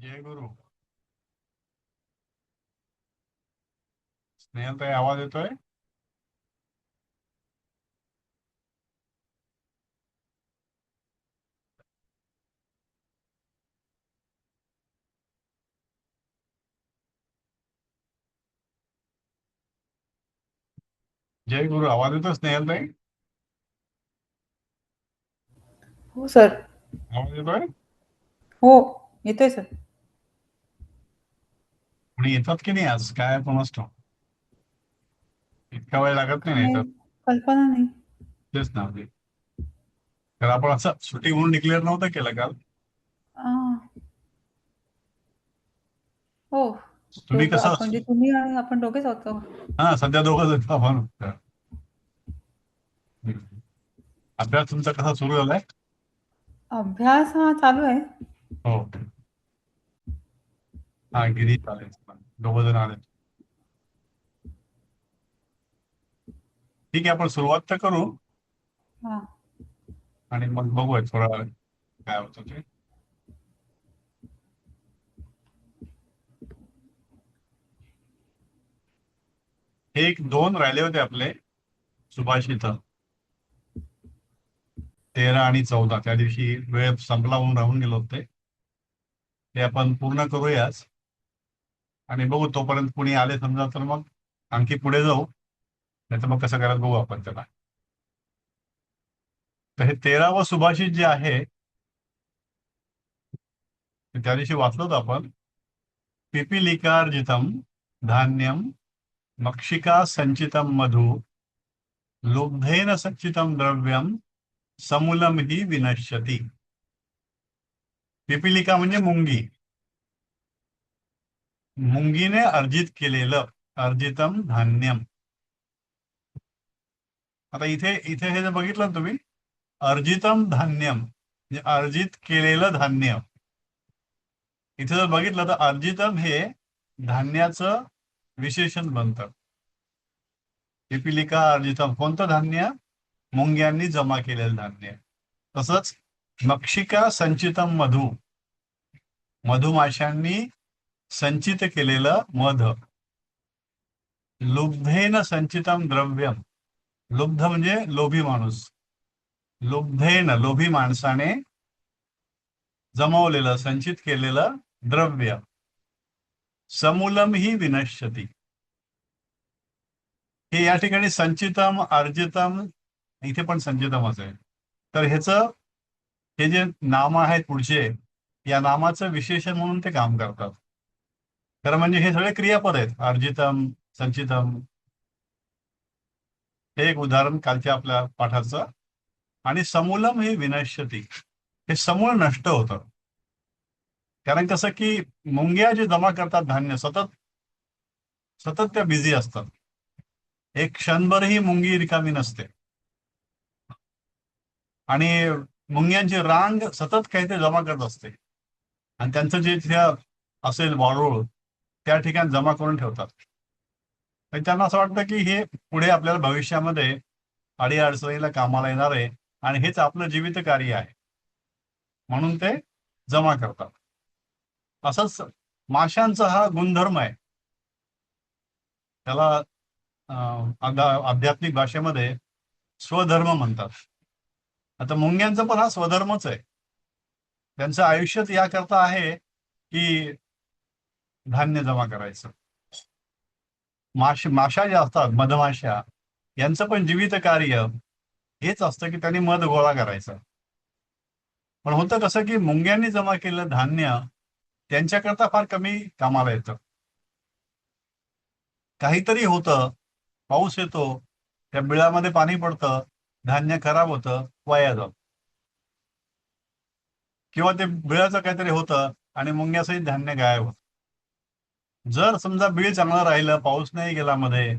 जय गुरु. स्नेहलताई आवाज येतोय? जय गुरु आवाज येतोय स्नेहलताई? हो सर. आवाज येतोय? हो, येतोय सर. कोणी येतात की नाही आज काय कोणास ठाऊक. इतका वेळ लागत नाही नाही काय तर. कल्पना नाही. तेच ना आपली. तर आपण असं सुट्टी म्हणून डिक्लेअर नव्हतं केलं काल. आ, हो. तुम्ही कसं म्हणजे तुम्ही आणि आपण दोघेच होतो. हा सध्या दोघं जण आपण. अभ्यास तुमचा कसा सुरू झालाय? अभ्यास हा चालू आहे. हो. हा गिरी चालेल. दोघं जण आले. ठीक आहे आपण सुरुवात तर करू. हा. आणि मग बघूया थोडा वेळ काय होतं ते. हे एक दोन राहिले होते आपले सुभाषित. 13 आणि 14 त्या दिवशी वेळ संपला म्हणून राहून गेलो होते. ते आपण पूर्ण करूयाच. आणि बघू तोपर्यंत कुणी आले समजा तर मग आणखी पुढे जाऊ. नाही तर मग कसं करायला बघू आपण त्याला. तर हे 13वं सुभाषित जे आहे ते त्या दिवशी वाचलो होतो आपण. पिपिलिकार्जितम धान्यम मक्षिका संचितम मधु लुब्धेन संचितम द्रव्यम समूलम ही विनश्यती. पिपिलिका म्हणजे मुंगी. मुंगीने अर्जित केलेलं अर्जितम धान्यम. आता इथे इथे हे जे बघितलं ना तुम्ही अर्जितम धान्यम म्हणजे अर्जित केलेलं धान्य. इथे जर बघितलं तर अर्जितम हे धान्याचं विशेषण बनतं. पिपिलिका अर्जितम कोणतं धान्य? मुंग्यांनी जमा केलेलं धान्य. तसंच मक्षिका संचितम मधु मधुमाशांनी संचित केलेलं मध. लुब्धेन संचितम द्रव्यम. लुब्ध म्हणजे लोभी माणूस. लुब्धेन लोभी माणसाने जमवलेलं संचित केलेलं द्रव्य. समूलम ही विनश्यती. हे या ठिकाणी संचितम अर्जितम इथे पण संचितमच आहे. तर ह्याचं हे जे नाम आहेत पुढचे या नामाचं विशेषण म्हणून ते काम करतात. खरं म्हणजे हे सगळे क्रियापद आहेत अर्जितम संचितम. हे एक उदाहरण कालच्या आपल्या पाठाचं. आणि समूलम ही विनश्यती हे समूळ नष्ट होतं. कारण कसं की मुंग्या जे जमा करतात धान्य सतत सतत त्या बिझी असतात. एक क्षणभरही मुंगी रिकामी नसते. आणि मुंग्यांची रांग सतत काही ते जमा करत असते. आणि त्यांचं जे तिथे असेल वारूळ त्या ठिकाणी जमा करून ठेवतात. आणि त्यांना असं वाटतं की हे पुढे आपल्याला भविष्यामध्ये अडीअडचणीला कामाला येणार आहे आणि हेच आपलं जीवित कार्य आहे म्हणून ते जमा करतात. असंच माशांचा हा गुणधर्म आहे. त्याला आध्यात्मिक भाषेमध्ये स्वधर्म म्हणतात. आता मुंग्यांचा पण हा स्वधर्मच आहे. त्यांचं आयुष्यच याकरता आहे की धान्य जमा करायचं. माशा ज्या असतात मधमाशा यांचं पण जीवित कार्य हेच असतं की त्यांनी मध गोळा करायचं. पण होतं कसं की मुंग्यांनी जमा केलेलं धान्य त्यांच्याकरता फार कमी कामाला येतं. काहीतरी होतं, पाऊस येतो, त्या बिळामध्ये पाणी पडतं, धान्य खराब होतं, वाया जातं. किंवा ते बिळाचं काहीतरी होतं आणि मुंग्यासहित धान्य गायब होतं. जर समजा बीळ चांगलं राहिलं, पाऊस नाही गेला मध्ये,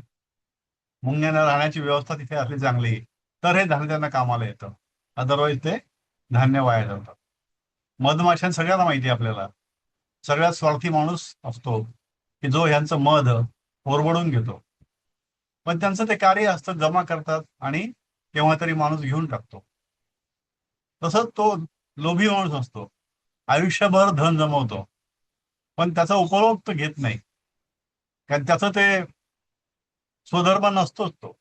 मुंग्यांना राहण्याची व्यवस्था तिथे असली चांगली, तर हे धान्य त्यांना कामाला येतं. अदरवाईज ते धान्य वाया जातं. मधमाशां सगळ्यांना माहिती आहे आपल्याला. सगळ्यात स्वार्थी माणूस असतो की जो ह्यांचं मध ओरबडून घेतो. पण त्यांचं ते कार्य असतं जमा करतात आणि केव्हा तरी माणूस घेऊन टाकतो. तसंच तो लोभी माणूस असतो. आयुष्यभर धन जमवतो पण त्याचा उपभोग तो घेत नाही, कारण त्याचं ते स्वधर्म नसतोच तो.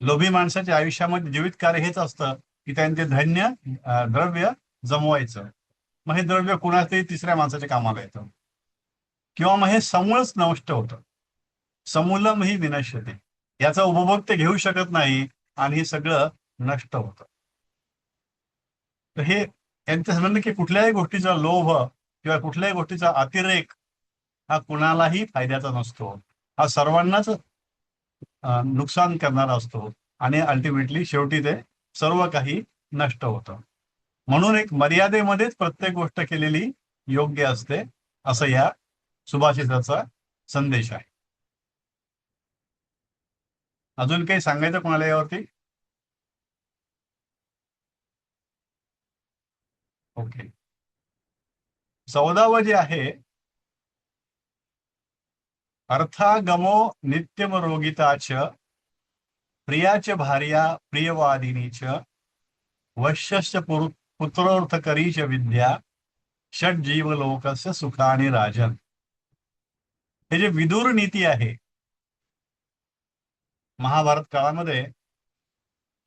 लोभी माणसाच्या आयुष्यामध्ये जीवित कार्य हेच असतं की त्यांनी ते द्रव्य जमवायचं. मग हे द्रव्य कुणाच्याही तिसऱ्या माणसाच्या कामाला येतं, किंवा मग हे समूळच नष्ट होतं. समूलम ही विनश्यते, याचा उपभोग ते घेऊ शकत नाही आणि हे सगळं नष्ट होतं. तर हे यांचं म्हणणं की कुठल्याही गोष्टीचा लोभ किंवा कुठल्याही गोष्टीचा अतिरेक हा कुणालाही फायद्याचा नसतो. हा सर्वांनाच नुकसान करणारा असतो आणि अल्टिमेटली शेवटी ते सर्व काही नष्ट होतं. म्हणून एक मर्यादेमध्येच प्रत्येक गोष्ट केलेली योग्य असते, असं या सुभाषिताचा संदेश आहे. अजून काही सांगायचं कोणाला यावरती? ओके. 14वं जे आहे, अर्थागमो नित्यम रोगिताच प्रियाच भार्या प्रियवादिनीच वश्यश्च पुत्रोर्थकरीच विद्या षट जीवलोकस्य सुखानि राजन. हे जे विदुर नीती आहे, महाभारत काळामध्ये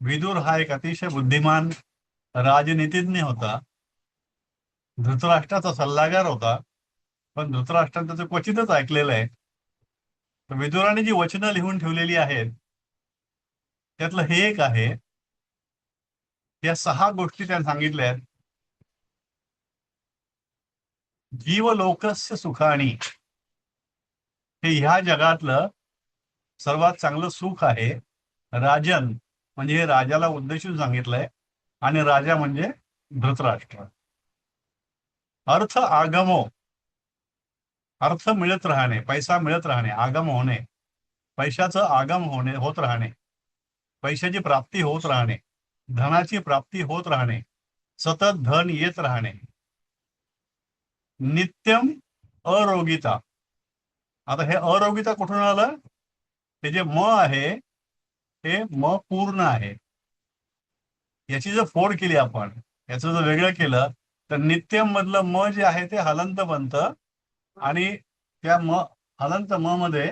विदुर हा एक अतिशय बुद्धिमान राजनीतिज्ञ होता. धृतराष्ट्राचा सल्लागार होता, पण धृतराष्ट्राने त्याचं क्वचितच ऐकलेलं आहे. तर विदुराने जी वचनं लिहून ठेवलेली आहेत त्यातलं हे एक आहे. या 6 गोष्टी त्याने सांगितल्या आहेत. जीवलोकस्य सुखाणी, हे ह्या जगातलं सर्वात चांगलं सुख आहे. राजन म्हणजे हे राजाला उद्देशून सांगितलंय, आणि राजा म्हणजे धृतराष्ट्र. अर्थ आगमो, अर्थ मिळत राहणे, पैसा मिळत राहणे. आगम होणे, पैशाचं आगम होणे, होत राहणे, पैशाची प्राप्ती होत राहणे, धनाची प्राप्ती होत राहणे, सतत धन येत राहणे. नित्यम अरोगिता. आता हे अरोगिता कुठून आलं? ते जे म आहे ते म पूर्ण आहे. याची जर फोड केली आपण, याचं जर वेगळं केलं तर नित्यम मधलं म जे आहे ते हलंत बनतं, आणि त्या हलंत म मध्ये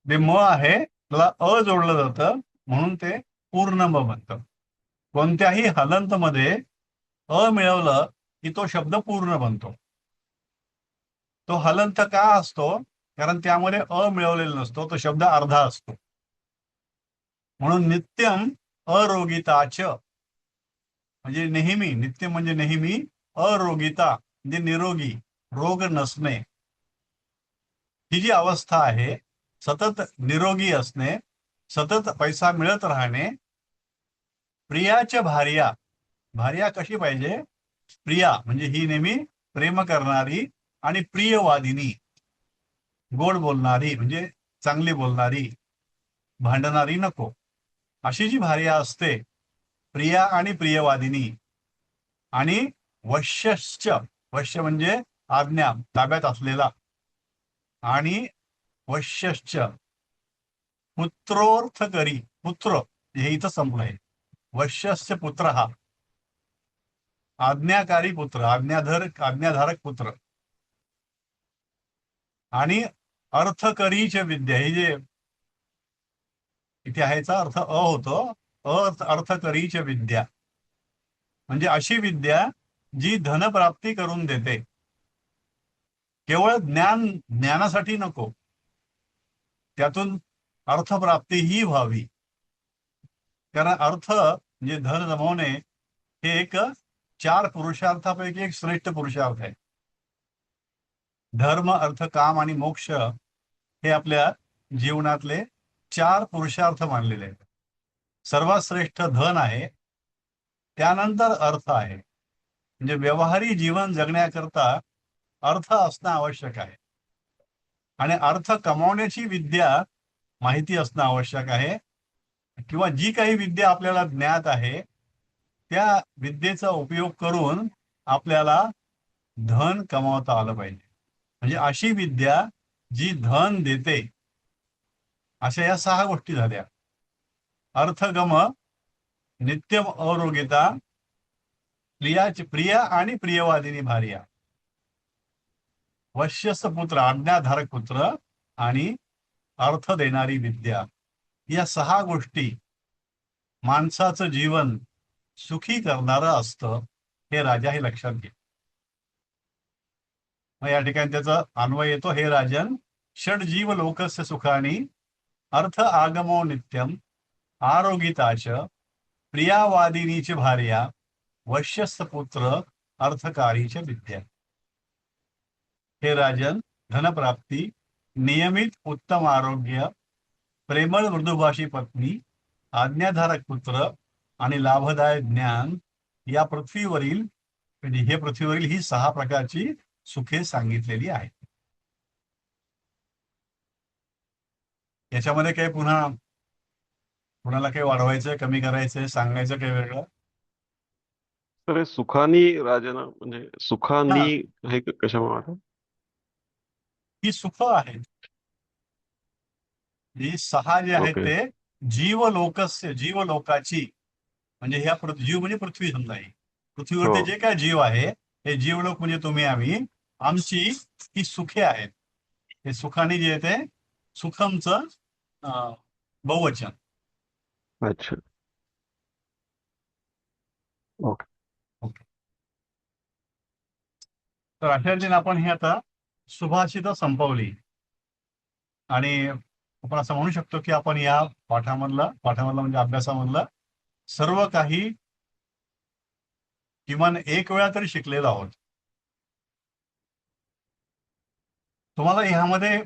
जे म आहे त्याला अ जोडलं जातं, म्हणून ते पूर्ण म बनतं. कोणत्याही हलंत मध्ये अ मिळवलं की तो शब्द पूर्ण बनतो. तो हलंत का असतो? कारण त्यामध्ये अ मिळवलेला नसतो, तो शब्द अर्धा असतो. म्हणून नित्यम अरोगिताच म्हणजे नेहमी, नित्य म्हणजे नेहमी, अरोगिता म्हणजे निरोगी, रोग नसणे. ही जी अवस्था आहे, सतत निरोगी असणे, सतत पैसा मिळत राहणे. प्रियाच्या भार्या, भार्या कशी पाहिजे? प्रिया म्हणजे ही नेहमी प्रेम करणारी आणि प्रियवादिनी, गोड बोलणारी म्हणजे चांगली बोलणारी, भांडणारी नको. अशी जी भार्या असते, प्रिया आणि प्रियवादिनी. आणि वश्यश्च, वश्य म्हणजे आज्ञा, ताब्यात असलेला. आणि वश्यश्च पुत्रोर्थ करी, पुत्र हे इथं संपलंय. वश्यश्च पुत्र हा आज्ञाकारी पुत्र, आज्ञाधारक पुत्र. आणि अर्थकरीच विद्या, हे जे इथे आहेचा अर्थ अ होतो, अर्थकरीच विद्या म्हणजे अशी विद्या जी धनप्राप्ती करून देते. केवळ ज्ञानासाठी नको, त्यातून अर्थप्राप्तीही व्हावी. कारण अर्थ म्हणजे धन जमवणे हे एक 4 पुरुषार्थापैकी एक श्रेष्ठ पुरुषार्थ आहे. धर्म, अर्थ, काम आणि मोक्ष हे आपल्या जीवनातले 4 पुरुषार्थ मानलेले आहेत. सर्वात श्रेष्ठ धन आहे, त्यानंतर अर्थ आहे. म्हणजे व्यवहारी जीवन जगण्याकरता अर्थ असणं आवश्यक आहे, आणि अर्थ कमावण्याची विद्या माहिती असणं आवश्यक आहे. किंवा जी काही विद्या आपल्याला ज्ञात आहे त्या विद्येचा उपयोग करून आपल्याला धन कमावता आलं पाहिजे. म्हणजे अशी विद्या जी धन देते. अशा या 6 गोष्टी झाल्या. अर्थगम, नित्यम अरोगिता, प्रिय आणि प्रियवादिनी भार्या, वश्यस्थ पुत्र, आज्ञाधारक पुत्र आणि अर्थ देणारी विद्या. या 6 गोष्टी माणसाचं जीवन सुखी करणारं असतं, हे राजा हे लक्षात घे. मग या ठिकाणी त्याचा अन्वय येतो, हे राजन षड्जीव लोकस्य सुखानी अर्थ आगमो नित्यम आरोगिताच प्रियावादिनीची भार्या वश्यस्थ पुत्र अर्थकारीच विद्या. हे राजन, धनप्राप्ती, नियमित उत्तम आरोग्य, प्रेमळ मृदुभाषी पत्नी, आज्ञाधारक पुत्र आणि लाभदायक ज्ञान या पृथ्वीवरील, म्हणजे हे पृथ्वीवरील ही 6 प्रकारची सुखे सांगितलेली आहेत. याच्यामध्ये काही पुन्हा कुणाला काही वाढवायचंय, कमी करायचंय, सांगायचं काही वेगळं? तर हे सुखानी राजना म्हणजे सुखानी हा, हे कशामुळे? ही सुख आहेत. ही 6 जे आहेत ओके. ते जीवलोकस्य, जीवलोकाची, म्हणजे ह्या जीव म्हणजे पृथ्वी समजा. ही पृथ्वीवरचे हो. जे काय जीव आहे, हे जीवलोक म्हणजे तुम्ही, आम्ही, आमची ही सुखे आहेत. हे सुखाने जे आहे ते सुखमचं बहुवचन. अच्छा. ओके. ओके. तर अशा रीतीने आपण ही आता सुभाषित संपवली आणि आपण असं म्हणू शकतो की आपण या पाठामधला म्हणजे अभ्यासामधला सर्व काही किमान एक वेळा तरी शिकलेलो आहोत. तुम्हाला ह्यामध्ये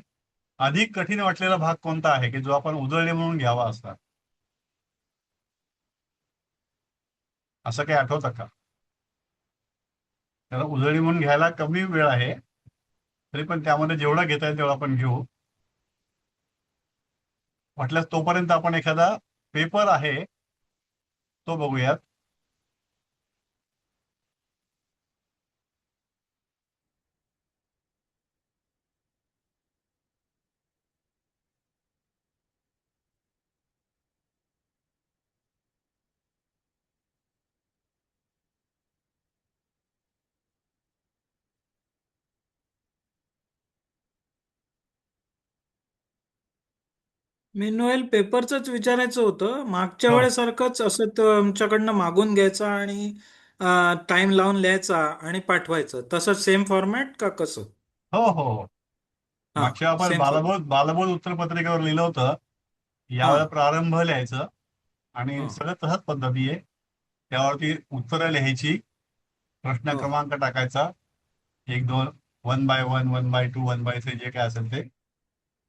अधिक कठीण वाटलेला भाग कोणता आहे की जो आपण उधळणी म्हणून घ्यावा असता? असं काही आठवतं का? त्याला उधळणी म्हणून घ्यायला कमी वेळ आहे, तरी पण त्यामध्ये जेवढा घेता येईल तेवढा आपण घेऊ. वाटल्यास तोपर्यंत आपण एखादा पेपर आहे तो बघूयात. मेन्युअल पेपरचंच विचारायचं होतं. मागच्या हो वेळेसारखंच असं तुमच्याकडनं मागून घ्यायचा आणि टाइम लावून लिहायचा आणि पाठवायचं, तसं सेम फॉर्मॅट का कसं? हो हो हो. हां, मागच्या आपण सेम फॉर्मॅट. बालबोध उत्तरपत्रिकेवर लिहिलं होतं. हां, यावेळेला प्रारंभ लिहायचं आणि हां, सगळं तसंच पद्धती आहे. त्यावरती उत्तरं लिहायची, प्रश्न हो, क्रमांक टाकायचा, 1-2, 1/1, 1/2, 1/3 जे काय असेल ते,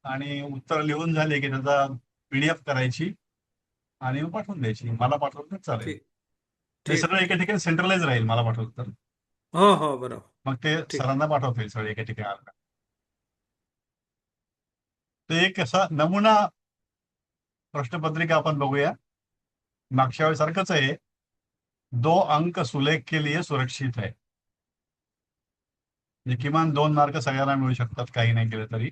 आणि उत्तर लिहून झाले की त्याचा PDF करायची आणि मग पाठवून द्यायची. मला पाठवलं तर चालेल. ठीक, ते ठीक सगळं आहे, एका ठीक. ठिकाणी सेंट्रलाइज राहील मला पाठवलं तर. हो, हो, बरोबर. मग ते ठीक. सरांना पाठवता येईल सगळं एका ठिकाणी आलं. ते एक असा नमुना प्रश्नपत्रिका आपण बघूया. मागच्या वेळी सारखंच आहे. 2 अंक सुलेख के लिए सुरक्षित है. म्हणजे किमान 2 मार्क सगळ्यांना मिळू शकतात, काही नाही केलं तरी.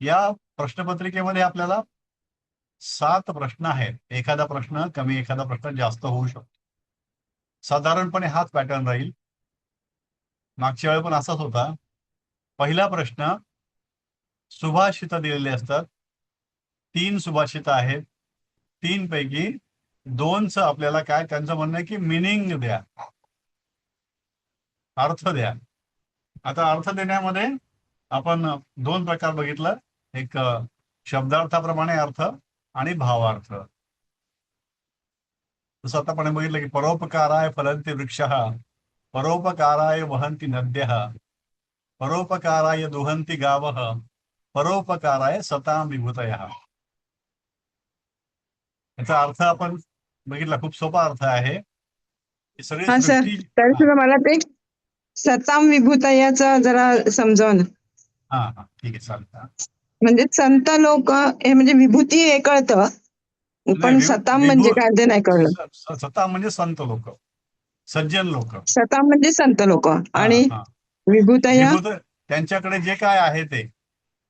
या प्रश्नपत्रिकेमध्ये आपल्याला 7 प्रश्न आहेत. एखादा प्रश्न कमी, एखादा प्रश्न जास्त होऊ शकतो. साधारणपणे हाच पॅटर्न राहील. मागच्या वेळी पण असाच होता. पहिला प्रश्न सुभाषित दिलेले असतात. 3 सुभाषित आहेत. 3 पैकी 2चं आपल्याला काय, त्यांचं म्हणणं आहे की मिनिंग द्या, अर्थ द्या. आता अर्थ देण्यामध्ये आपण 2 प्रकार बघितलं. एक शब्दार्थाप्रमाणे अर्थ आणि भावार्थ. जसं आता आपण बघितलं की परोपकाराय फलन्ति वृक्षः, परोपकाराय वहन्ति नद्यः, परोपकाराय दुहन्ति गावः, परोपकाराय सतां विभूतयः. याचा अर्थ आपण बघितला, खूप सोपा अर्थ आहे. ही सगळी हा सर, सृष्टी. तर हा सुद्धा मला ते सताम विभूतयाचं जरा समजाव ना. हा हा, ठीक आहे, चालेल. हा. म्हणजे संत लोक हे म्हणजे विभूती हे कळतं, नाही, पण सताम म्हणजे काय ते नाही कळलं. सतां म्हणजे संत लोक, सज्जन लोक. सताम म्हणजे संत लोक हा आणि हा. विभूतया. विभूत त्यांच्याकडे जे काय आहे ते,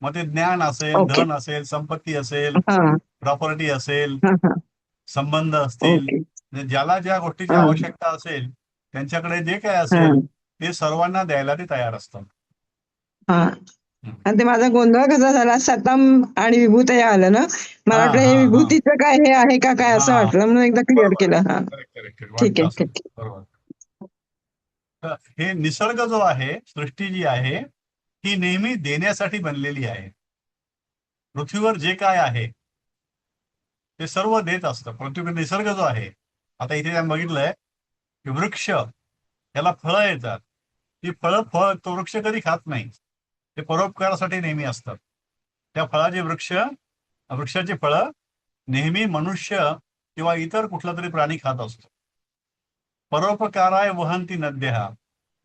मग ते ज्ञान असेल, ओके. धन असेल, संपत्ती असेल, हा प्रॉपर्टी असेल, हा हा. संबंध असतील, ओके. म्हणजे ज्याला ज्या गोष्टीची हा आवश्यकता असेल त्यांच्याकडे जे काय हा असेल ते सर्वांना द्यायला ते तयार असतात. हा हं. आणि ते माझा गोंधळ कसा झाला, सतम आणि विभूतया आलं ना, मला हा वाटलं हा हे हा विभूतीचं काय हे आहे का काय असं हा वाटलं, म्हणून एकदा क्लिअर बरोबर आहे. केलं. हा करेक्ट करेक्ट करेक्ट. ठीक वाटतं आहे, असं. ठीक आहे. बरोबर. तर हे निसर्ग जो आहे, सृष्टी जी आहे ही नेहमी देण्यासाठी बनलेली आहे. पृथ्वीवर जे काय आहे ते सर्व देत असतं. पृथ्वी निसर्ग जो आहे, आता इथे आपण बघितलंय की वृक्ष याला फळं येतात. ती फळ तो वृक्ष कधी खात नाही. ते परोपकारासाठी नेहमी असतात. त्या फळाचे वृक्षाची फळं नेहमी मनुष्य किंवा इतर कुठला तरी प्राणी खात असतो. परोपकाराय वहंती नद्यः.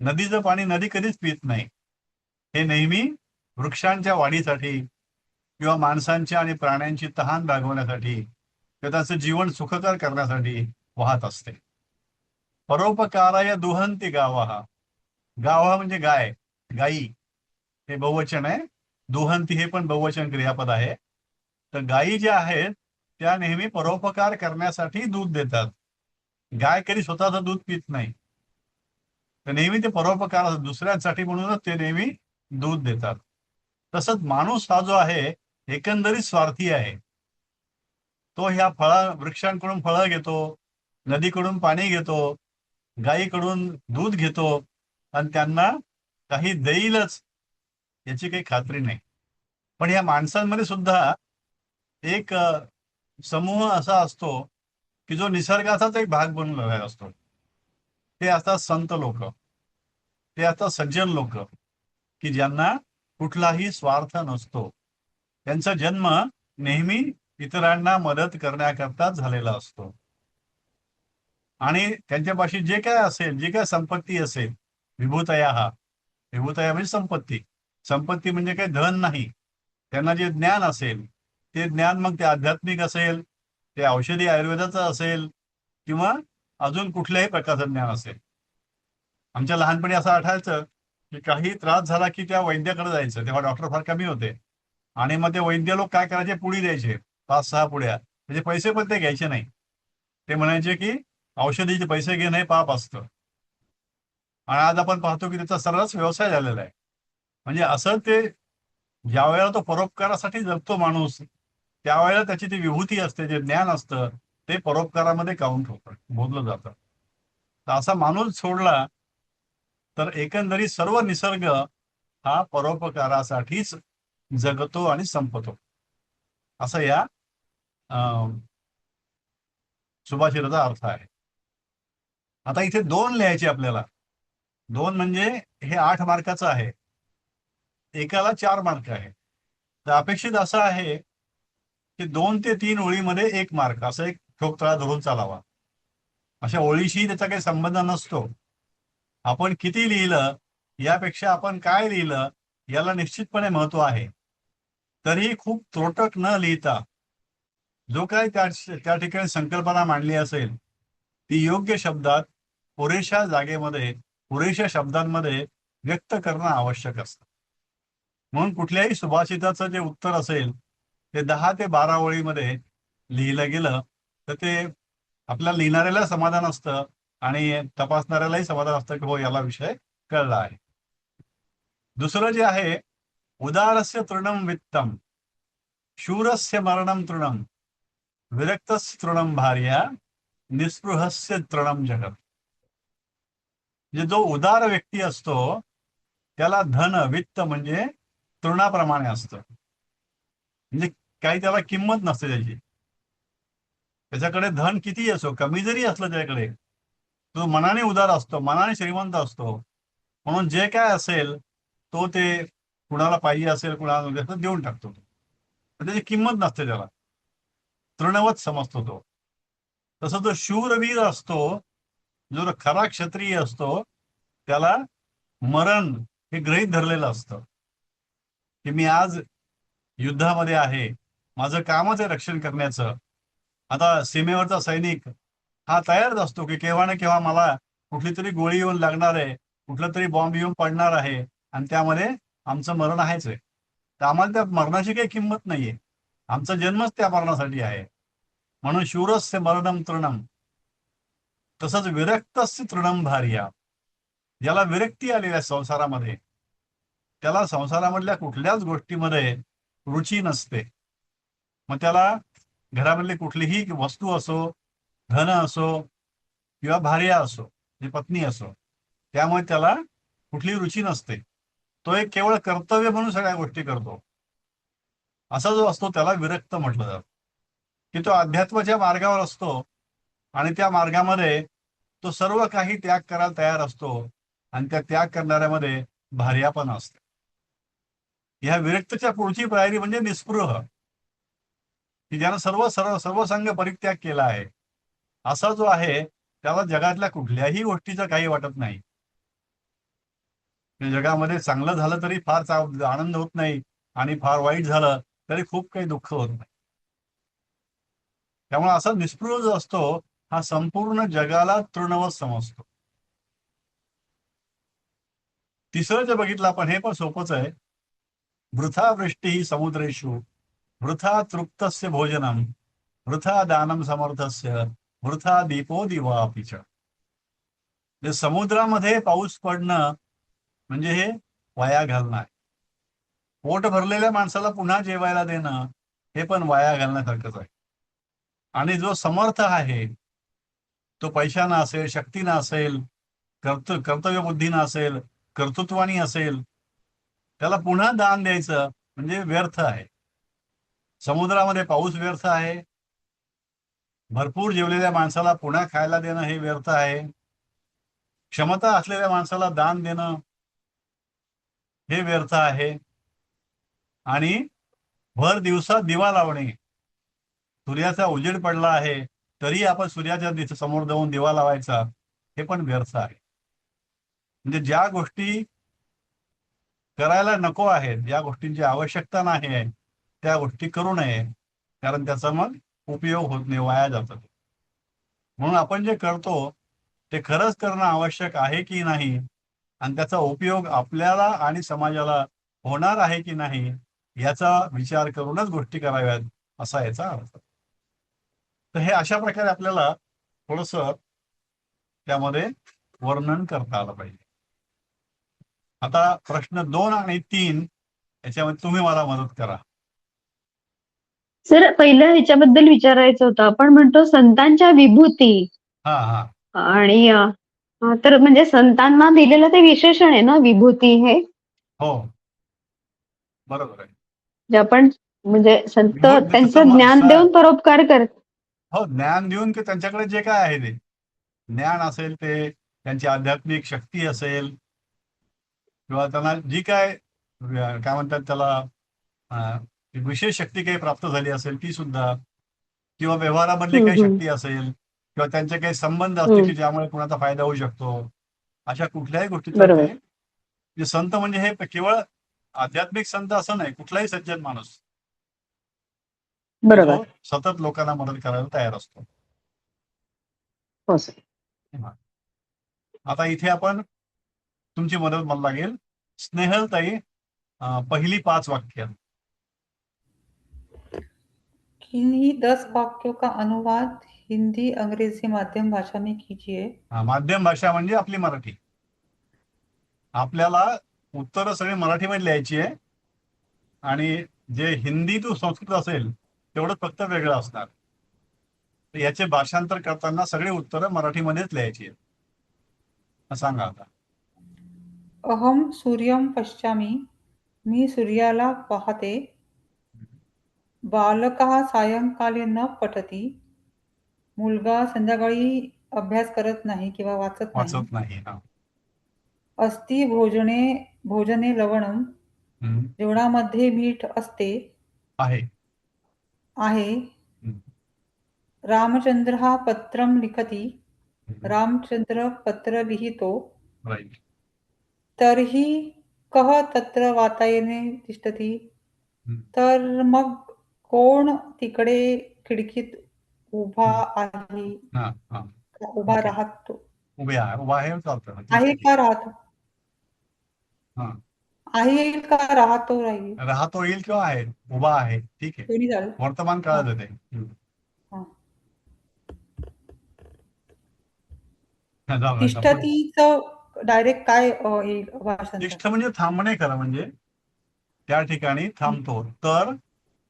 नदीचं पाणी नदी कधीच पित नाही. हे नेहमी वृक्षांच्या वाढीसाठी किंवा माणसांच्या आणि प्राण्यांची तहान भागवण्यासाठी किंवा त्यांचं जीवन सुखकर करण्यासाठी वाहत असते. परोपकाराय दुहंती गावः. गावः म्हणजे गाय, गाई. हे बहुवचन आहे. दुहंती हे पण बहुवचन क्रियापद आहे. तर गायी ज्या आहेत त्या नेहमी परोपकार करण्यासाठी दूध देतात. गाय कधी स्वतःचं दूध पित नाही. तर नेहमी ते परोपकार दुसऱ्यांसाठी म्हणूनच ते नेहमी दूध देतात. तसंच माणूस हा जो आहे एकंदरीत स्वार्थी आहे. तो ह्या वृक्षांकडून फळं घेतो, नदीकडून पाणी घेतो, गायीकडून दूध घेतो आणि त्यांना काही देईलच याची काही खात्री नाही. पण या माणसांमध्ये सुद्धा एक समूह असा असतो की जो निसर्गाचाच एक भाग बनलेला असतो. ते असतात संत लोक, ते असतात सज्जन लोक की ज्यांना कुठलाही स्वार्थ नसतो. त्यांचा जन्म नेहमी इतरांना मदत करण्याकरता झालेला असतो आणि त्यांच्यापाशी जे काय असेल, जी काय संपत्ती असेल, विभूतया म्हणजे संपत्ती. संपत्ती म्हणजे काही धन नाही. त्यांना जे ज्ञान असेल ते ज्ञान, मग ते आध्यात्मिक असेल, ते औषधी आयुर्वेदाचं असेल किंवा अजून कुठल्याही प्रकारचं ज्ञान असेल. आमच्या लहानपणी असं आठवायचं की काही त्रास झाला की त्या वैद्याकडे जायचं. तेव्हा डॉक्टर फार कमी होते आणि मग ते वैद्य लोक काय करायचे, पुडी द्यायचे 5-6 पुड्या. म्हणजे पैसे पण ते घ्यायचे नाही. ते म्हणायचे की औषधीचे पैसे घेणं हे पाप असतं. आणि आज आपण पाहतो की त्याचा सर्रास व्यवसाय झालेला आहे. म्हणजे असं ते ज्या वेळेला तो परोपकारासाठी जगतो माणूस, त्यावेळेला त्याची ती विभूती असते, जे ज्ञान असतं ते परोपकारामध्ये काउंट होतं, मोजलं जातं. तर असा माणूस सोडला तर एकंदरीत सर्व निसर्ग हा परोपकारासाठीच जगतो आणि संपतो, असं या सुभाषिताचा अर्थ आहे. आता इथे 2 लिहायचे आपल्याला. 2 म्हणजे हे 8 मार्काचं आहे, एकाला 4 मार्क आहे. तर अपेक्षित असं आहे की 2 ते 3 ओळीमध्ये 1 मार्क, असं एक ठोकताळा धरून चालावा. अशा ओळीशी त्याचा काही संबंध नसतो. आपण किती लिहिलं यापेक्षा आपण काय लिहिलं याला निश्चितपणे महत्व आहे. तरीही खूप त्रोटक न लिहिता जो काय त्या ठिकाणी संकल्पना मांडली असेल ती योग्य शब्दात, पुरेशा जागेमध्ये, पुरेशा शब्दांमध्ये व्यक्त करणं आवश्यक असतं. म्हणून कुठल्याही सुभाषिताचं जे उत्तर असेल ते 10 ते 12 ओळीमध्ये लिहिलं गेलं तर ते आपल्या लिहिणाऱ्याला समाधान असतं आणि तपासणाऱ्यालाही समाधान असतं की हो, याला विषय कळला आहे. दुसरं जे आहे, उदारस्य तृणम वित्तम, शूरस्य मरणम तृणम, विरक्तस्य तृणम भार्या, निस्पृहस्य तृणम जगत. म्हणजे जो उदार व्यक्ती असतो त्याला धन, वित्त म्हणजे तृणाप्रमाणे असतं. म्हणजे काही त्याला किंमत नसते त्याची. त्याच्याकडे धन कितीही असो, कमी जरी असलं त्याच्याकडे, तो मनाने उदार असतो, मनाने श्रीमंत असतो. म्हणून जे काय असेल तो ते कुणाला पाहिजे असेल, कुणाला देऊन टाकतो. तर त्याची किंमत नसते त्याला, तृणवत समजतो तो. तसं जो शूरवीर असतो, जो खरा क्षत्रिय असतो, त्याला मरण हे गृहीत धरलेलं असतं की मी आज युद्धामध्ये आहे, माझं कामच आहे रक्षण करण्याचं. आता सीमेवरचा सैनिक हा तयारच असतो की केव्हा ना केव्हा मला कुठली तरी गोळी येऊन लागणार आहे, कुठला तरी बॉम्ब येऊन पडणार आहे आणि त्यामध्ये आमचं मरण आहेच आहे. तर आम्हाला त्या मरणाची काही किंमत नाहीये. आमचा जन्मच त्या मरणासाठी आहे. म्हणून शूरस्य मरणम तृणम, तसंच विरक्तस्य तृणं भार्या, ज्याला विरक्ती आलेल्या आहे संसारामध्ये, त्याला संसारामधल्या कुठल्याच गोष्टीमध्ये रुची नसते. मग त्याला घरामधली कुठलीही वस्तू असो, धन असो किंवा भार्या असो, म्हणजे पत्नी असो, त्यामुळे त्याला कुठली रुची नसते. तो एक केवळ कर्तव्य म्हणून सगळ्या गोष्टी करतो. असा जो असतो त्याला विरक्त म्हटलं जातं, की तो अध्यात्माच्या मार्गावर असतो आणि त्या मार्गामध्ये तो सर्व काही त्याग करायला तयार असतो आणि त्या त्याग करणाऱ्यामध्ये भार्या पण असते. ह्या विरक्तच्या पुढची पायरी म्हणजे निस्पृह, की ज्यानं सर्वसंग परित्याग केला आहे. असा जो आहे त्याला जगातल्या कुठल्याही गोष्टीचं काही वाटत नाही. जगामध्ये चांगलं झालं तरी फार आनंद होत नाही आणि फार वाईट झालं तरी खूप काही दुःख होत नाही. त्यामुळे असा निस्पृह जो असतो हा संपूर्ण जगाला तृणवत समजतो. तिसरं जे बघितलं आपण, हे पण सोपंच आहे. वृथा वृष्टी समुद्रेषु, वृथा तृप्तस्य भोजनम, वृथा दानम समर्थस्य, वृथा दीपो दिवा अपीच. समुद्रामध्ये पाऊस पडणं म्हणजे हे वाया घालणं आहे. पोट भरलेल्या माणसाला पुन्हा जेवायला देणं हे पण वाया घालण्यासारखंच आहे. आणि जो समर्थ आहे तो पैशानं असेल, शक्तीनं असेल, कर्तव्यबुद्धीनं असेल, कर्तृत्वानी असेल, त्याला पुन्हा दान द्यायचं म्हणजे व्यर्थ आहे. समुद्रामध्ये पाऊस व्यर्थ आहे. भरपूर जेवलेल्या माणसाला पुन्हा खायला देणं हे व्यर्थ आहे. क्षमता असलेल्या माणसाला दान देणं हे व्यर्थ आहे. आणि भर दिवसा दिवा लावणे, सूर्याचा उजेड पडला आहे तरी आपण सूर्याच्या समोर जाऊन दिवा लावायचा हे पण व्यर्थ आहे. म्हणजे ज्या गोष्टी करायला नको आहेत, ज्या गोष्टींची आवश्यकता नाही आहे, त्या गोष्टी करू नये, कारण त्याचा मग उपयोग होत नाही, वाया जातात. म्हणून आपण जे करतो ते खरंच करणं आवश्यक आहे की नाही आणि त्याचा उपयोग आपल्याला आणि समाजाला होणार आहे की नाही याचा विचार करूनच गोष्टी कराव्यात, असा याचा अर्थ. तर हे अशा प्रकारे आपल्याला थोडस त्यामध्ये वर्णन करता आलं पाहिजे. आता प्रश्न 2 आणि 3 याच्यामध्ये तुम्ही मला मदत करा. सर, पहिलं ह्याच्याबद्दल विचारायचं होतं. आपण म्हणतो संतांच्या विभूती हा हा आणि तर म्हणजे संतांना दिलेलं ते विशेषण आहे ना विभूती हे, हो बरोबर आहे. जे आपण म्हणजे संत विभूती त्यांचं तसं ज्ञान देऊन परोपकार करत. हो, ज्ञान देऊन की त्यांच्याकडे जे काय आहे ते ज्ञान असेल, ते त्यांची आध्यात्मिक शक्ती असेल किंवा त्यांना जी काय म्हणतात त्याला विशेष शक्ती काही प्राप्त झाली असेल ती सुद्धा, किंवा व्यवहारामधली काही शक्ती असेल किंवा त्यांचे काही संबंध असतील की ज्यामुळे कुणाचा फायदा होऊ शकतो, अशा कुठल्याही गोष्टीचा बरोबर. ते जे संत म्हणजे हे केवळ आध्यात्मिक संत असं नाही, कुठलाही सज्जन माणूस बरोबर. जो सतत लोकांना मदत करायला तयार असतो. हो सर. आता इथे आपण तुमची मदत मला लागेल. स्नेहलताई, पहिली 5 वाक्य. किन्हीं 10 वाक्यों का अनुवाद हिंदी अंग्रेजी माध्यम भाषा में कीजिए. माध्यम भाषा म्हणजे आपली मराठी. आपल्याला उत्तरं सगळी मराठीमध्ये लिहायची आहे आणि जे हिंदी टू संस्कृत असेल तेवढंच फक्त वेगळं असणार. तर याचे भाषांतर करताना सगळे उत्तरं मराठीमध्येच लिहायची आहेत. सांगा आता. अहम सूर्यम पश्यामी, मी सूर्याला पाहते. बालकः सायंकाले न पठती, मुलगा संध्याकाळी अभ्यास करत नाही किंवा वाचत नाही. वाचत नाही. हा. अस्ति भोजने लवणम, जेवणामध्ये मीठ असते. आहे. रामचंद्रः पत्रं लिखति, रामचंद्र पत्र लिहितो. राईट. तर्हि कः तत्र वातायने तिष्ठति, तर मग कोण तिकडे खिडकीत उभा आहे हा हा उभा ओके. राहतो उभे आहे चालतं. आहे का राहतो हा, आहे का राहतो राहील राहतो येईल किंवा आहे, उभा आहे, ठीक आहे. दोन्ही चालेल. वर्तमान काळात येते. हा. झालं आता. तिष्ठतीचं डायरेक्ट काय येईल भाषांतर? तिष्ठ म्हणजे थांबणे खरं म्हणजे त्या ठिकाणी थांबतो. तर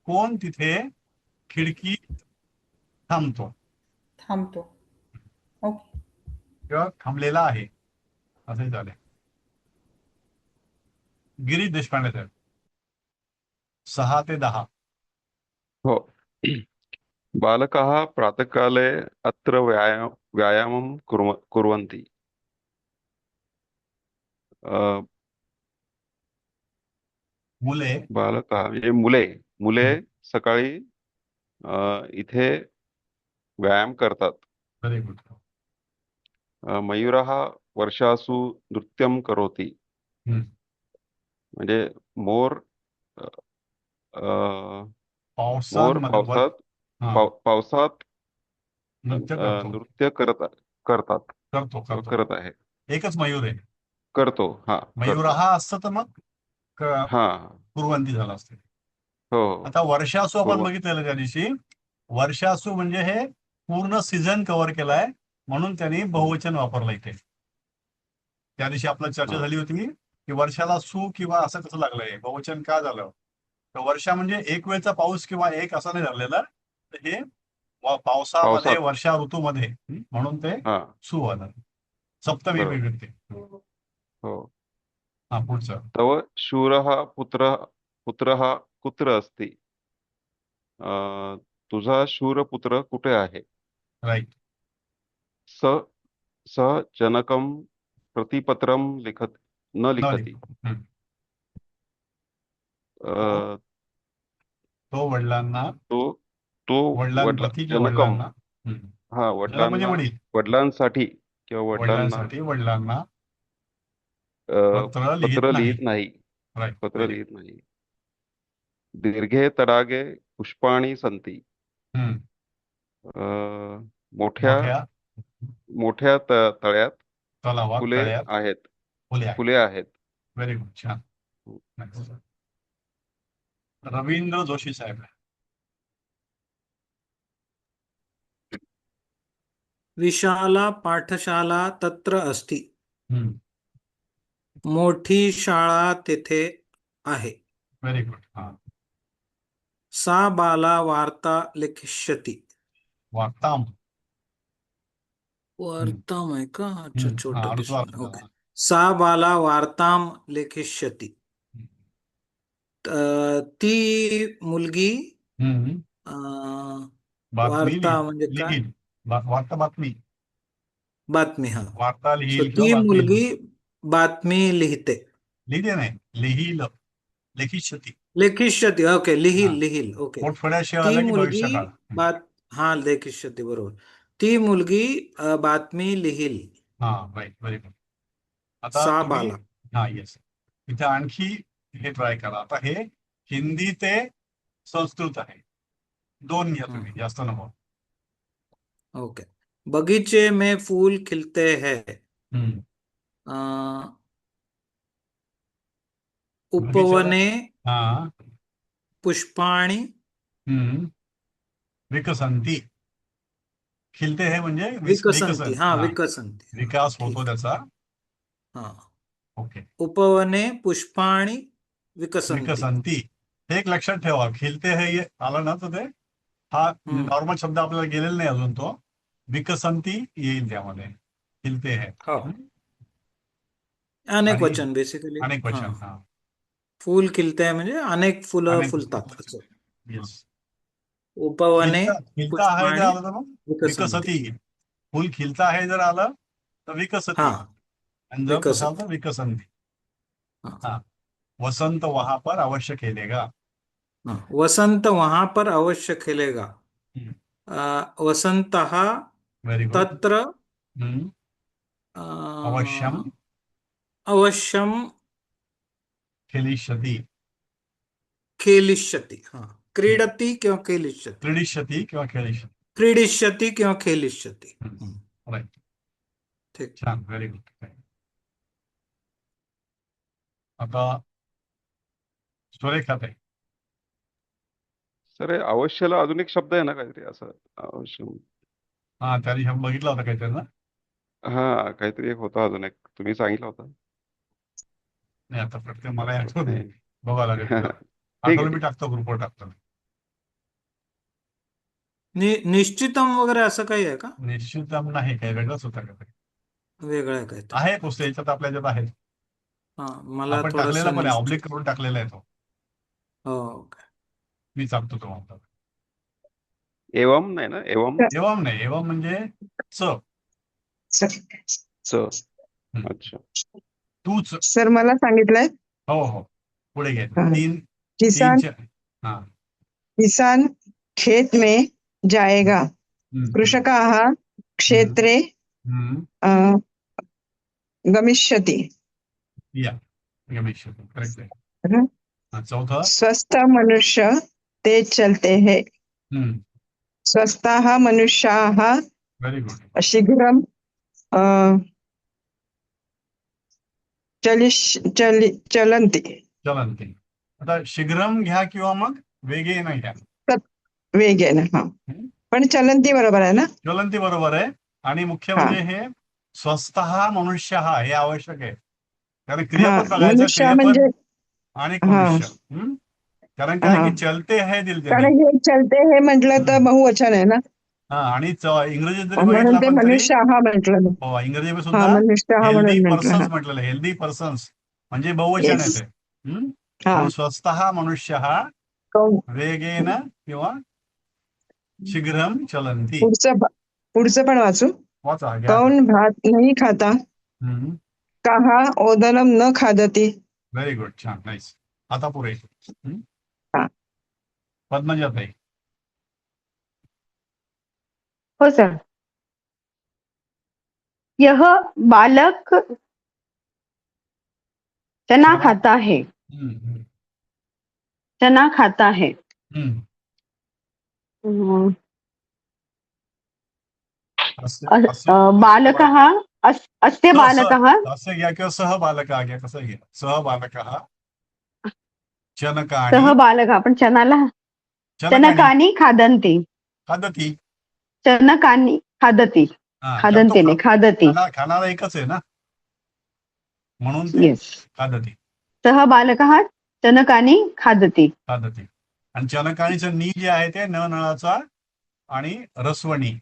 कोण तिथे खिडकी थांबतो थांबतो. ओके. किंवा थांबलेला आहे असे झाले. गिरीश देशपांडे साहेब 6 ते 10. हो. बालकाः प्रातःकाले अत्र व्यायामं कुर्वन्ति। अ, मुले बालकाः म्हणजे मुले सकाळी इथे व्यायाम करतात. Very good. मयूरः वर्षासु नृत्यं करोति। म्हणजे मोर अ, अ, पावसांमध्ये पावसात हा पावसात नृत्य करतो नृत्य करतात करतो करतो करत आहे एकच मयूर आहे. करतो मयूर करतो. हा असतं तर मग हा कुरवंती झाला असते. हो आता वर्षासू आपण पूर्व बघितलेलं त्या दिवशी. वर्षासू म्हणजे हे पूर्ण सीझन कव्हर केलाय म्हणून त्यांनी बहुवचन वापरलं इथे. त्या दिवशी आपलं चर्चा हा झाली होती की वर्षाला सू किंवा असं कसं लागलंय, बहुवचन का झालं. तर वर्षा म्हणजे एक वेळचा पाऊस किंवा एक असं नाही झालेलं. तर हे पावसामध्ये पावसात वर्षा ऋतूमध्ये म्हणून ते हा सू आलं. सप्तमी बरोबर विभक्ती. हो. हा पुढचं. तव शूरः पुत्रः कुत्र अस्ति। तुझा शूरपुत्र कुठे आहे। राईट. स सः जनकं प्रतिपत्रं न लिखति। हम्म. तो अ, तो वडिलांना तो तो वडिलांप्रती किंवा जनकम वडिलांना हा जनक म्हणजे वडिलांना वडील. वडिलांसाठी किंवा वडिलांना वडिलांसाठी वडिलांना अ, पत्र लिहित पत्र नाही. लिहित नाही राईट. पत्र लिहित नाही। दीर्घे तडागे पुष्पाणि सन्ति। अ, मोठ्या मोठ्या मोठ्या तळ्यात तलावात फुले तळ्यात आहेत फुले आहे. फुले आहेत। Very good. छान. Next. रवींद्र जोशी साहेब. विशाला पाठशाला तत्र अस्ति. मोठी शाळा तेथे आहे. Very good. हा सा बाला वार्ता लिखिष्यति. वार्ताम. वार्ताम आहे का? अच्छा, हा छोटं अनुस्वार किशन. ओके. सा बाला वार्ताम लिखिष्यति. ती मुलगी बातमी वार्ता म्हणजे काय? लिहील. वार्ता बातमी. बातमी. हा. वार्ता सो लिहील किंवा ती बातमी मुलगी बातमी लिहिते. लिहिते नाही लिहील लिखिष्यती. लेखिष्यती. ओके. हा लिहील. ओके. मोठफळ्या शिवाय ती आला की मुलगी भविष्यकाळ. हा लेखिष्यती. बरोबर. ती मुलगी बातमी लिहील. हा राईट. Very good. आता सा तुम्ही बाला. हा येस इथे आणखी हे ट्राय करा. आता हे हिंदी ते संस्कृत आहे. 2 घ्या तुम्ही, जास्त नको. ओके. बगीचे में फूल खिलते हैं. उपवने हा पुष्पाणि विकसंती. खिलते हे म्हणजे विकसंती. हा, हा विकसंती. विकास ठीक. होतो त्याचा. हा. ओके. उपवने पुष्पाणि विकसंती. विकसंती हे एक लक्षात ठेवा. खिलते हे आलं ना तर ते हा नॉर्मल शब्द आपल्याला गेलेला नाही अजून. तो विकसंती येईल त्यामध्ये. खिलते हे हो. अनेक आणि वचन बेसिकली. अनेक वचन. हा फूल खिलते आहे म्हणजे अनेक फुलं फुलतात असं. येस. उपवने खिलता आहे जर पुष्पाणि आलं तर मग विकसंती. विकसती. फुल खिलता आहे जर आलं तर विकसती. हा, आणि जर तसं आलं विकसती. तर विकसंती. हा. हा वसंत वहां पर अवश्य खेलेगा. वसंत वहां पर अवश्य खेलेगा. वसंतः व्हेरी गुड. तत्र अवश्यम अवश्यम खेलिष्यति. खेलिष्यति. हा. क्रीडती किंवा खेलिष्यति. क्रीडिष्यति किंवा खेळिष्यति. क्रीडिष्यति किंवा खेलिष्यति. राईट. ठीक. छान. Very good. आता सुरेखात आहे. सर अवश्यला अजून एक शब्द आहे ना काहीतरी असं अवश्य. हा त्या दिवशी आपण बघितला होता काहीतरी ना. हा काहीतरी एक होता, अजून एक तुम्ही सांगितलं होतं. नाही आता प्रत्येक मला आठवत नाही. नाही, बघावं लागेल जरा. ठीक आठवलं आहे. मी टाकतो, ग्रुपवर टाकतो. निश्चितम वगैरे असं काही आहे का? निश्चितम नाही, काही वेगळंच होतं का ते? वेगळं आहे काहीतरी. आहे पुस्तक याच्यात, आपल्या याच्यात आहे. हा, मला आपण थोडस टाकलेला पण आहे, निश्चित. ऑब्लिक करून टाकलेला आहे तो. हो, ओके. मी सांगतो तुम्हाला. एवम नाही ना, एवम एवम नाही, एवम म्हणजे च. च. अच्छा. तूच. सर मला सांगितलंय हो हो, पुढे घे. हा. तीन किसान हा. किसान खेत में जाएगा, हम्म, कृषकाः क्षेत्रे हम्म, अ, गमिष्यति. या गणेश, करेक्ट आहे. हं? हा, चौथा. स्वस्थ मनुष्य ते चलते हैं, स्वस्थाः मनुष्याः व्हेरी गुड. शीघ्रं चलन्ति. चलंती. आता शीघ्रम घ्या किंवा मग वेगेन घ्या. वेगेन. हा, पण चलन्ति बरोबर आहे ना? ज्वलंती बरोबर आहे. आणि मुख्य हा. म्हणजे हे स्वस्तः मनुष्य हे आवश्यक आहे, कारण हा, क्रियापद बघायचं, मनुष्य क्रियापद म्हणजे आणि हा मनुष्य. कारण काय हा, की चलते है दिल त्यांनी. कारण हे चलते हे म्हटलं तर बहुवचन आहे ना, हा, आणि इंग्रजीत जरी म्हणून बघितलं ते आपण तरी मनुष्य हा म्हटलं. हो, इंग्रजीमध्ये हा, सुद्धा मनुष्य हा हेल्दी म्हणून म्हटलं. पर्सन्स हा, म्हटलेलं, हेल्दी पर्सन्स म्हणजे बहुवचन आहे येस. ते. हा, म्हणून स्वस्तः मनुष्य कौन वेगेन किंवा शीघ्रम चलंती. पुढचं पण वाचू. वाचा घ्या. कौन भात नहीं खाता, कहा ओदनम न खादती. व्हेरी गुड, छान, नाईस. आता पुरे. हा. पद्मजाताई. हो सर. यह बालक चना खाता है, चना खाता है. बालकः अस्य बालकः अस्य घ्या किंवा सह बालका घ्या, कसं घ्या. सह बालकः चनकानि सह बालकः, आपण चनाला चनकानि खादन्ति. खादती. चनकानि खादति. कारण तो खादन्ति नाही, खादति. खाणारा एकच आहे ना, म्हणून ते येस. खादती. सह बालकः चनकानि खादति. खादती. आणि चनकानीचं नी जे आहे ते न नळाचा आणि रस्वणी.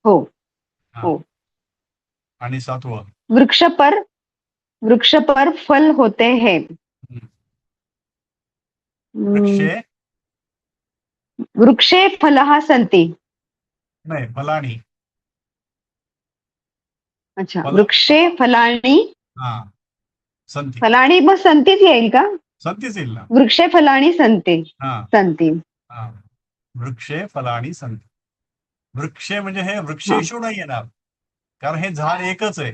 हो हा. हो. आणि सातवं वृक्ष पर फल होते हैं. वृक्षे वृक्षे फलः सन्ति. नाही, फलानी. अच्छा, फल वृक्षे फलानि. हा, संती. फलानि मग संतीच येईल का? संतीच येईल ना. वृक्षे फलानि सन्ति. हा सन्ति. हा, वृक्षे फलानी संती. वृक्षे म्हणजे हे वृक्षेशू नाही येणार, कारण हे झाड एकच आहे.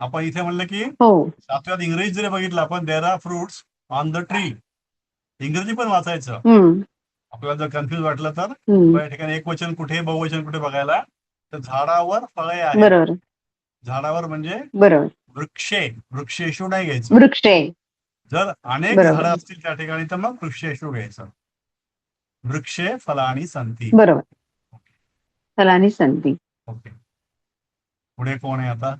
आपण इथे म्हणलं की हो. सातव्यात इंग्रजी जरी बघितलं आपण, there are fruits on the tree. इंग्रजी पण वाचायचं. आपल्याला जर कन्फ्युज वाटलं तर या ठिकाणी एक वचन कुठे, बहुवचन कुठे बघायला, तर झाडावर फळे आहेत. बरोबर. झाडावर म्हणजे बरोबर. वृक्षे, वृक्षेशू नाही घ्यायचं. वृक्षे. जर अनेक बरोबर. झाडं असतील त्या ठिकाणी तर मग वृक्षेशू घ्यायचं. वृक्षे फलानी संती. बरोबर. फलानि सन्ति. ओके. पुढे कोण आहे आता?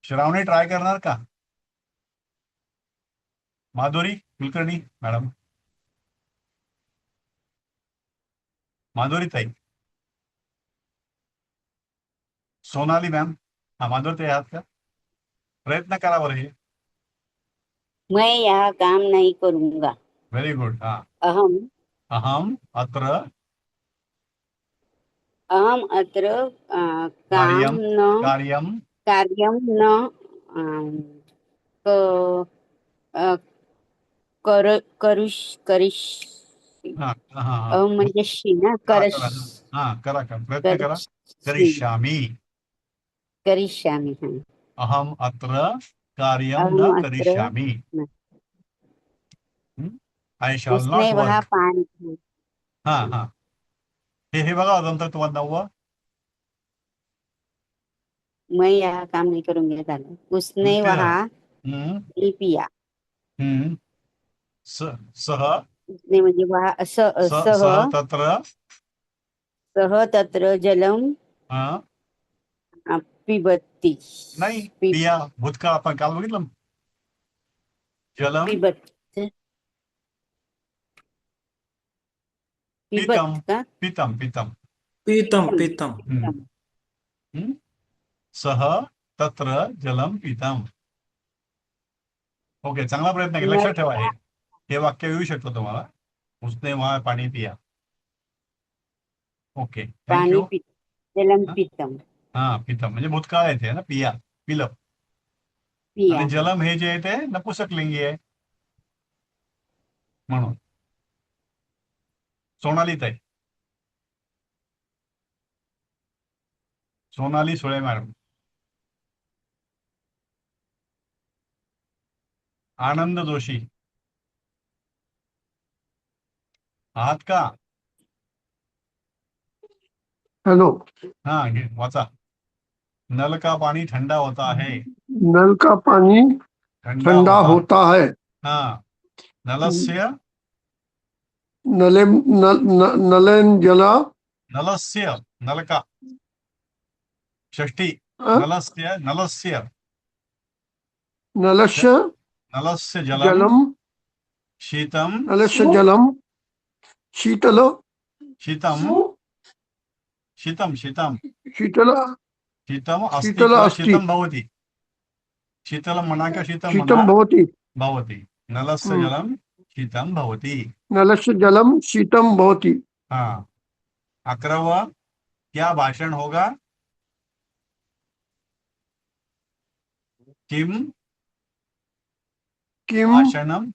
श्रावणी ट्राय करणार का? माधुरी कुलकर्णी मॅडम. माधुरी ताई. सोनाली मॅम. हा, माधुरी ताई आहात का? प्रयत्न करा बरं हे. मैं यह काम नहीं करूंगा. Very good. हा. अहम अहम अत्र काम न कार्यम न क- अ, करिष् हा हा हा म्हणजे शी ना करा प्रयत्न करा. करिष्यामी. करिष्यामी. अहम अत्र कार्यम अहम न अत्र करिष्यामी. आय शॉल नॉट उसने वह वर्क. पानी. हा हा, हे बघा नंतर तुम्हाला 9. मैं यह काम नहीं करूंगी झालं. उसने वह हम्म, पानी पिया. सह नाही म्हणजे सह सह तत्र सह तत्र जलम हा पिबती नाही पि- पिया भूतकाळ आपण काल बघितलं जलम पिबत पितम पिबत का पितम पितम पीतम हम्म? सह तत्र जलम पितम. ओके, चांगला प्रयत्न केला. लक्षात ठेवा हे वाक्य येऊ शकतं तुम्हाला. उसने वहां पाणी पिया. ओके, पाणी थँक्यू. पित जलम हा? पितम हा पितम म्हणजे भूतकाळ येते ना, पिया पिलं. पिया आणि जलम हे जे आहे ते नपुसकलिंगी आहे म्हणून. सोनाली ताई, सोनाली सुळे मॅडम. आनंद जोशी आहात का? हेलो। हाँ वाचा. नल का पानी ठंडा होता है. नल का पानी ठंडा होता है। हाँ, नलस्य नले नलेन जला नलस्य नल का षष्ठी अ, नलस्य नलस्य नलस्य नलस्य जलम जलम शीतम नलस्य जलम शीतल शीतम शीतम शीतम शीतल शीतम अस्ति शीतल किंवा अस्ति शीतम भवति. शीतल मना का शीतम मना शीतम भवति। भवति. नलस्य हम्म। जलम शीतम भवति. नलस्य जलम शीतम भवति। हाँ. 11वां क्या भाषण होगा? किम किम भाषणम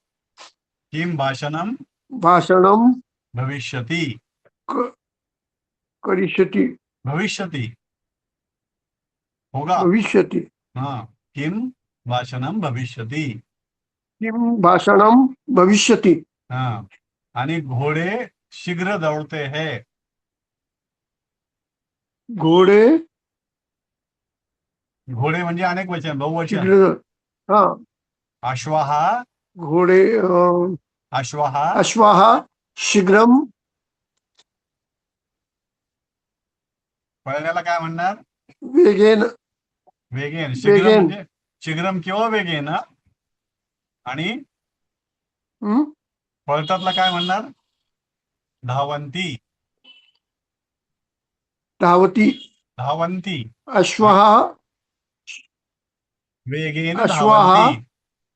किम भाषणम भाषणम भविष्यति. करिष्यति भविष्यति होगा. भविष्यति। हाँ, किम भाषणम भविष्यति. किम भाषणम भविष्यति। हाँ. आणि घोडे शीघ्र दौड़ते हैं. घोडे घोडे म्हणजे अनेक वचन, बहुवचन. शीघ्र हाँ अश्वाहा घोडे अश्वाहा अश्वाः शीघ्रम पळण्याला काय म्हणणार? वेगेन वेगेन. शीघ्र वेगेन. म्हणजे शीघ्रम किंवा वेगेन. आणि हम्म? पळतातला काय म्हणणार? धावंती. धावती धावंती. अश्वाः वेगेन अश्वाः धावंती.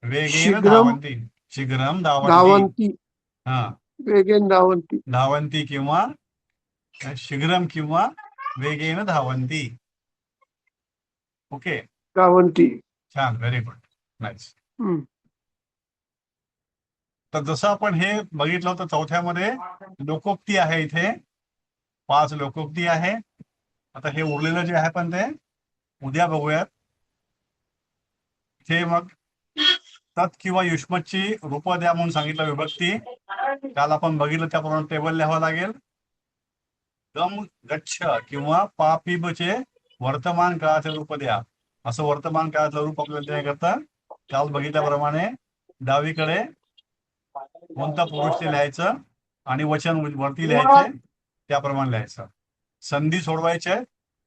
वेगेन शीघ्रम धावंती. शीघ्रम धावंती. धावन्ति हा, वेगेन धावन्ति। धावंती किंवा शीघ्रम किंवा वेगेन धावंती. ओके, धावन्ति। छान, व्हेरी गुड, नाईस. हम्म. तर जसं आपण हे बघितलं होतं चौथ्यामध्ये लोकोक्ती आहे. इथे 5 लोकोक्ती आहे. आता हे उरलेलं जे आहे पण ते उद्या बघूयात. इथे मग तत् किंवा युष्मतची रूप द्या म्हणून सांगितलं, विभक्ती. काल आपण बघितलं त्याप्रमाणे टेबल लिहावं लागेल. गम गच्छ किंवा पापिबचे वर्तमान काळाचे रूप द्या. असं वर्तमान काळाचं रूप आपल्याला देण्याकरता काल बघितल्याप्रमाणे डावीकडे कोणता पुरुष ते लिहायचं आणि वचन वरती लिहायचे, त्याप्रमाणे लिहायचं. संधी सोडवायचे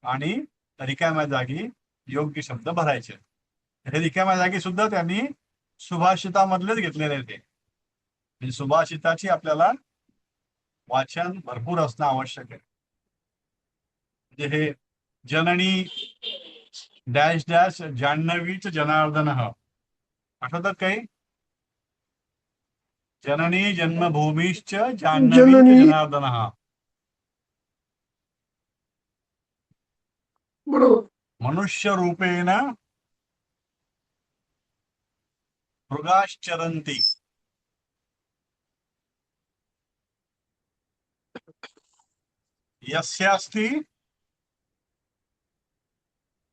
आणि रिकाम्या जागी योग्य शब्द भरायचे. हे रिकाम्या जागी सुद्धा त्यांनी सुभाषितामधलेच घेतलेले ते. म्हणजे सुभाषिताची आपल्याला वाचन भरपूर असणं आवश्यक आहे. म्हणजे हे जननी डॅश डॅश जान्हवीच जनार्दन आठवतात काही? जननी जन्मभूमीश्च जान्हवीच जननी. जनार्दन. बरोबर. मनुष्य रूपेण मृगाश्चरन्ति. यस्यास्ति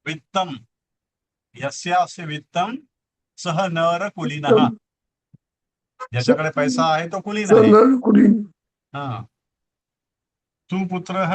वित्तम यस्यास्ति वित्तम सह नर कुलीनः. ज्याच्याकडे पैसा आहे तो कुलीन आहे. कुलीन. हा. सुपुत्रः